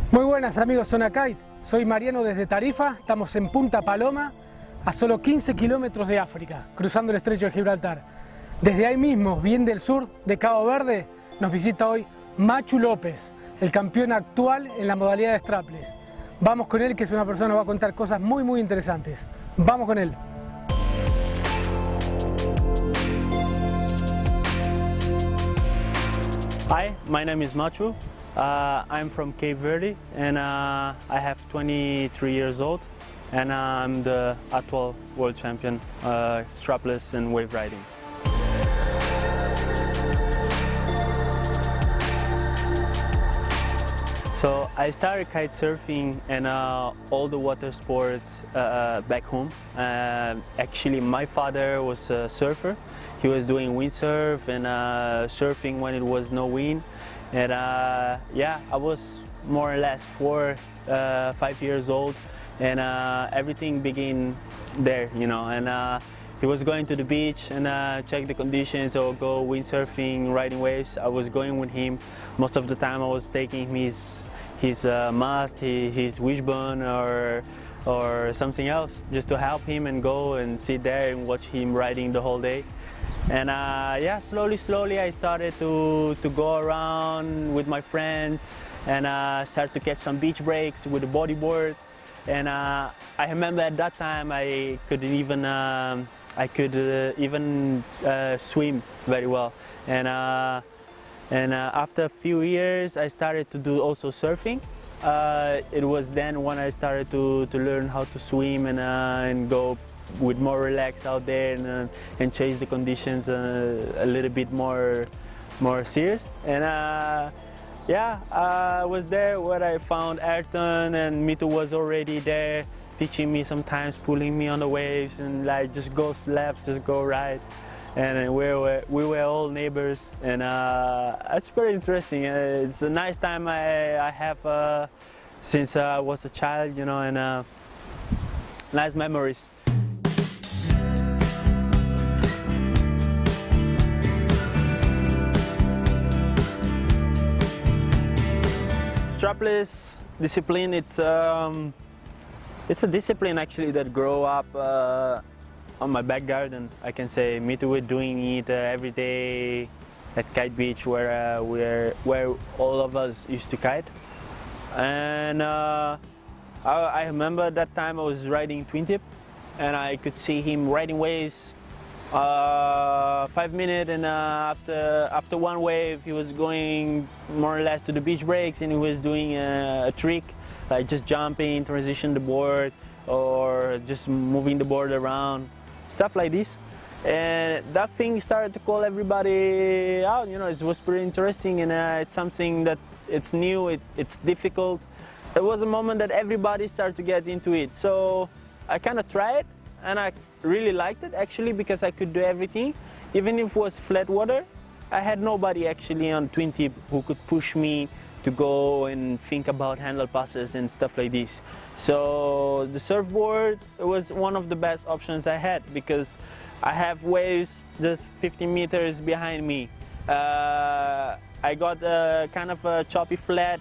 Muy buenas amigos ZonaKite, soy Mariano desde Tarifa, estamos en Punta Paloma, a solo 15 kilómetros de África, cruzando el estrecho de Gibraltar. Desde ahí mismo, bien del sur de Cabo Verde, nos visita hoy Matchu Lopes, el campeón actual en la modalidad de strapless. Vamos con él, que es una persona que nos va a contar cosas muy interesantes. Vamos con él. Hi, my name is Matchu. I'm from Cape Verde and I have 23 years old and I'm the actual world champion strapless and wave riding. So I started kite surfing and all the water sports back home. Actually, my father was a surfer. He was doing windsurf and surfing when it was no wind. And yeah, I was more or less 5 years old, and everything began there, you know. And he was going to the beach and check the conditions or go windsurfing, riding waves. I was going with him. Most of the time, I was taking his mast, his wishbone, or something else, just to help him and go and sit there and watch him riding the whole day. And yeah, slowly I started to go around with my friends and start to catch some beach breaks with the bodyboard. And I remember at that time I couldn't even swim very well. And after a few years I started to do also surfing. It was then when I started to learn how to swim and go with more relax out there and chase the conditions a little bit more serious. And yeah, I was there where I found Ayrton, and Mito was already there teaching me sometimes, pulling me on the waves and like just go left, just go right. And we were all neighbors, and it's very interesting. It's a nice time I have since I was a child, you know, and nice memories. Strapless discipline, it's a discipline actually that grew up on my back garden. I can say me too, we're doing it every day at Kite Beach where all of us used to kite. And I remember that time I was riding twin tip and I could see him riding waves 5 minutes, and after one wave he was going more or less to the beach breaks and he was doing a trick like just jumping, transition the board, or just moving the board around, stuff like this. And that thing started to call everybody out, you know. It was pretty interesting, and it's something that it's new, it's difficult. It was a moment that everybody started to get into it, so I kind of tried and I really liked it actually, because I could do everything. Even if it was flat water, I had nobody actually on twin tip who could push me to go and think about handle passes and stuff like this. So the surfboard was one of the best options I had, because I have waves just 50 meters behind me. I got kind of a choppy flat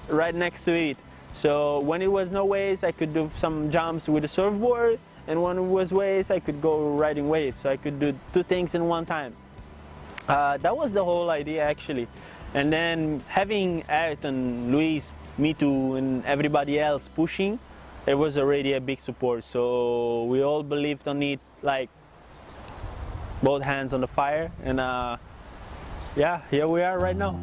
right next to it. So when it was no waves, I could do some jumps with the surfboard, and when it was waves, I could go riding waves. So I could do two things in one time. That was the whole idea actually. And then having Ayrton, Luis, me too, and everybody else pushing, it was already a big support. So we all believed on it, like both hands on the fire. And yeah, here we are right now.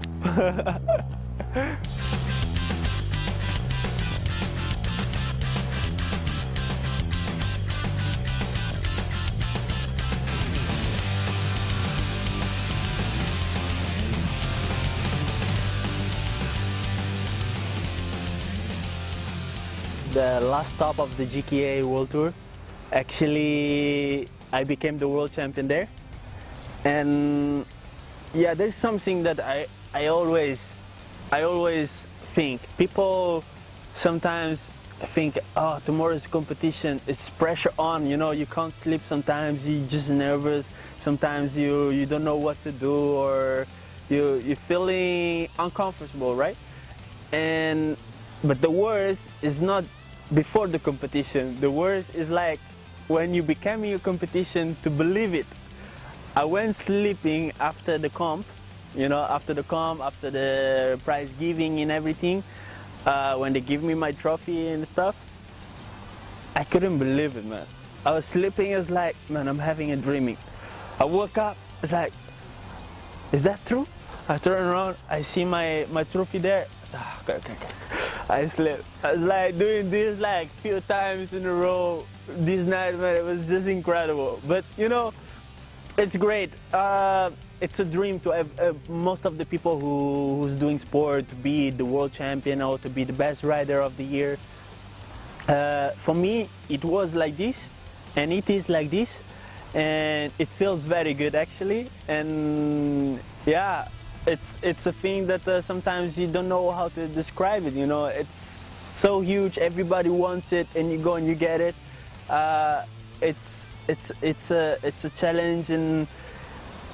The last stop of the GKA World Tour, actually I became the world champion there. And yeah, there's something that I always think. People sometimes think, oh, tomorrow's competition, it's pressure on, you know, you can't sleep sometimes, you're just nervous, sometimes you don't know what to do, or you're feeling uncomfortable, right? And but the worst is not before the competition. The worst is like when you become your competition to believe it. I went sleeping after the comp, you know, after the prize giving and everything, when they give me my trophy and stuff. I couldn't believe it, man. I was sleeping, it was like, man, I'm having a dreaming. I woke up, it's like, is that true? I turn around, I see my trophy there. Okay. I slept. I was like doing this like few times in a row this night, man. It was just incredible. But you know, it's great. It's a dream to have most of the people who's doing sport to be the world champion or to be the best rider of the year. For me, it was like this, and it is like this, and it feels very good actually. And yeah. It's a thing that sometimes you don't know how to describe it. You know, it's so huge. Everybody wants it, and you go and you get it. It's a challenge, and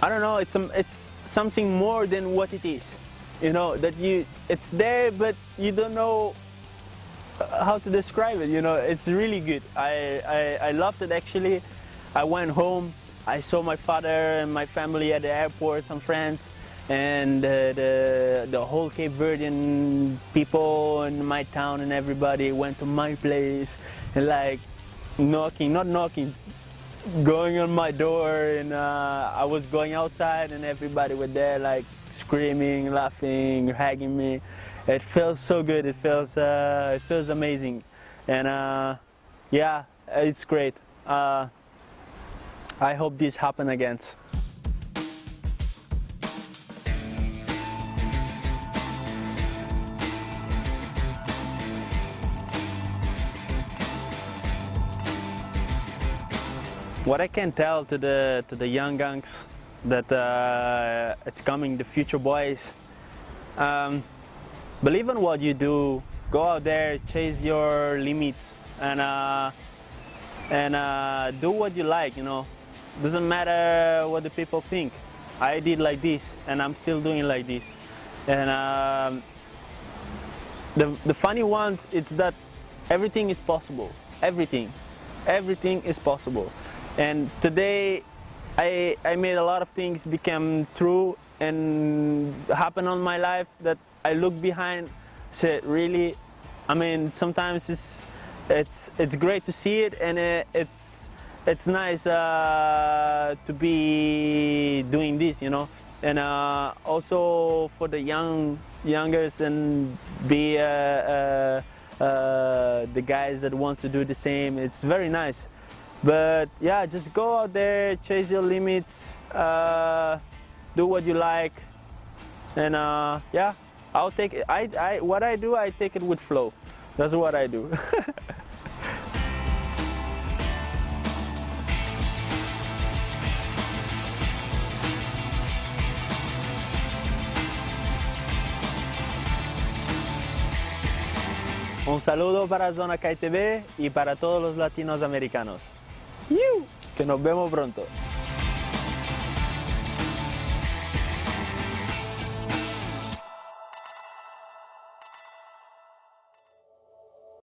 I don't know. It's something more than what it is. You know that it's there, but you don't know how to describe it. You know, it's really good. I loved it actually. I went home. I saw my father and my family at the airport, some friends. And the whole Cape Verdean people in my town and everybody went to my place and like not knocking, going on my door, and I was going outside and everybody was there like screaming, laughing, hugging me. It feels so good. It feels amazing, and yeah, it's great. I hope this happens again. What I can tell to the young guns that it's coming, the future boys, believe in what you do, go out there, chase your limits, and do what you like, you know. Doesn't matter what the people think. I did like this, and I'm still doing like this. And the funny ones, it's that everything is possible. Everything is possible. And today, I made a lot of things become true and happen on my life that I look behind, said really, I mean, sometimes it's great to see it, and it's nice to be doing this, you know, and also for the youngers and be the guys that wants to do the same. It's very nice. But yeah, just go out there, chase your limits, do what you like, and yeah, I'll take it. What I do, I take it with flow. That's what I do. Un saludo para ZonaKite TV y para todos los latinos americanos. Que nos vemos pronto.